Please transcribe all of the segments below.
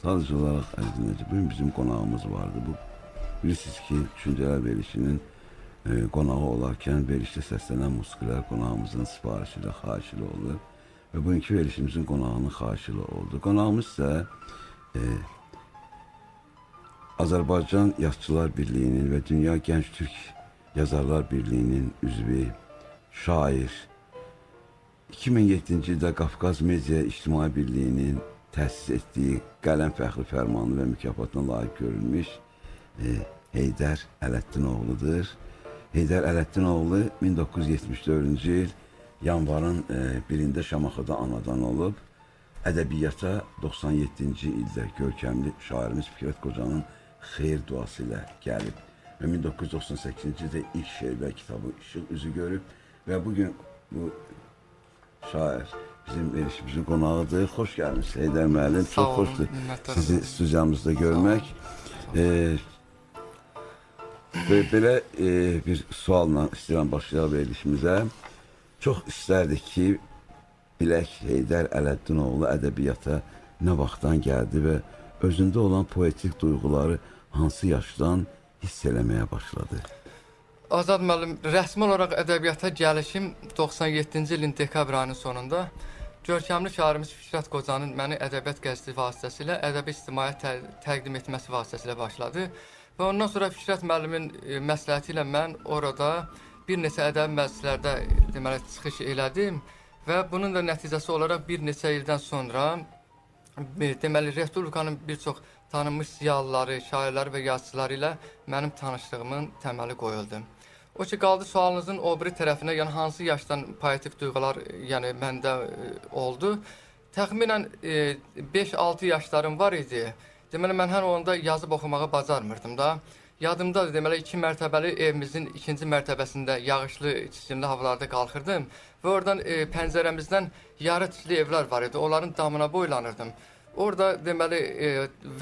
Sadece olarak əziz dinləyici, bugün bizim qonağımız vardı. Bu bilirsiniz ki, Düşüncələr verilişinin qonağı olarkən verilişdə səslənən musiqilər qonağımızın sifarişi ilə, xahişi ilə olur. Və bugünkü verilişimizin qonağının xahişi ilə oldu. Qonağımız isə Azərbaycan Yazıçılar Birliyinin və Dünya Gənc Türk Yazarlar Birliyinin üzvü, şair, 2007-ci ildə Qafqaz Media İctimai Birliyinin təsis etdiyi Qələm Fəxri Fərmanı və mükafatına layiq görülmüş Heydər Ələddinoğludur. Heydər Ələddinoğlu 1974-cü il yanvarın 1-də Şamaxıda anadan olub. Ədəbiyyata 97-ci ildə görkəmli şairimiz Fikrət Qocanın xeyir duası ilə gəlib. Və 1998-ci ildə ilk şeirlər kitabı işıq üzü görüb. Və bugün bu şair bizim verilişimizin qonağıdır. Xoş gəlmişsiniz Heydər müəllim. Çox xoşdur sizi studiyamızda görmək. Belə bir sualla istəyirəm başlayaq verilişimizə. Çox istərdik ki, bilək Heydər Ələddinoğlu ədəbiyyata nə vaxtdan gəldi və özündə olan poetik duyğuları hansı yaşdan hiss eləməyə başladı? Azad müəllim, rəsmi olaraq ədəbiyyata gəlişim 97-ci ilin dekabr ayının sonunda görkəmli şairimiz Fikrət Qocanın məni ədəbiyyat qəzeti vasitəsilə ədəbi ictimaiyyət təqdim etməsi vasitəsilə başladı. Və ondan sonra Fikrət müəllimin məsləhəti ilə mən orada bir neçə ədəbi məclislərdə deməli çıxış elədim və bunun da nəticəsi olaraq bir neçə ildən sonra deməli Respublikanın bir çox tanınmış ziyalıları, şairləri və yazıçıları ilə mənim tanışlığımın təməli qoyuldu. O ki, qaldı sualınızın o biri tərəfinə, yəni hansı yaşdan poetik duyğular yəni məndə oldu. Təxminən 5-6 yaşlarım var idi. Deməli, mən hər onda yazıb oxumağı bacarmırdım da. Yadımdadır, deməli, 2 mərtəbəli evimizin 2-ci mərtəbəsində yağışlı, çiçimli havalarda qalxırdım və oradan pəncərəmizdən yarı tikili evlər var idi, onların damına boylanırdım. Orada, deməli,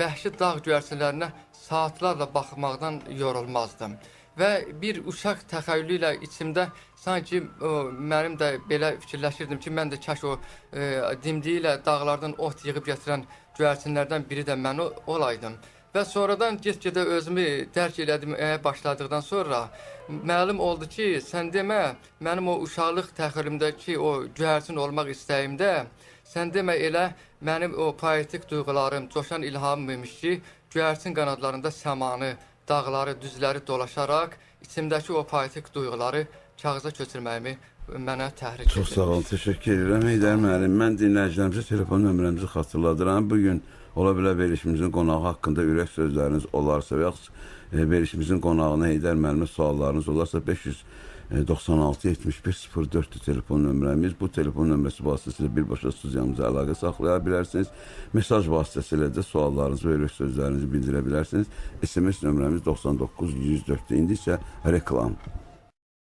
vəhşi dağ göyərçinlərinə saatlarla baxmaqdan yorulmazdım. Və bir uşaq təxəyyülü ilə içimdə sanki mənim də belə fikirləşirdim ki, mən də kaş o dimdiyi ilə dağlardan ot yığıb gətirən göyərçinlərdən biri də mən olaydım. Və sonradan get-gedə özümü dərk eləməyə başladıqdan sonra məlum oldu ki, sən demə, mənim o uşaqlıq təxəyyülümdəki o göyərçin olmaq istəyimdə, sən demə elə mənim o poetik duyğularım, coşan ilhamım imiş ki, göyərçin qanadlarında səmanı, dağları, düzləri dolaşaraq içimdəki o poetik duyğuları kağıza köçürməyimi mənə təhrik edir. Çox sağ olun, təşəkkür edirəm Heydər müəllim. Mən dinləyicilərimizə telefon nömrəmizi xatırladıram. Bugün ola bilər verilişimizin qonağı haqqında ürək sözləriniz olarsa və yaxud verilişimizin qonağına Heydər müəllimə suallarınız olarsa 596-71-04 telefon nömrəmiz. Bu telefon nömrəsi vasitəsilə birbaşa studiyamıza əlaqə saxlaya bilərsiniz. Mesaj vasitəsilə də suallarınızı və ürək sözlərinizi bildirə bilərsiniz. SMS nömrəmiz 99-104-də. İndi isə reklam.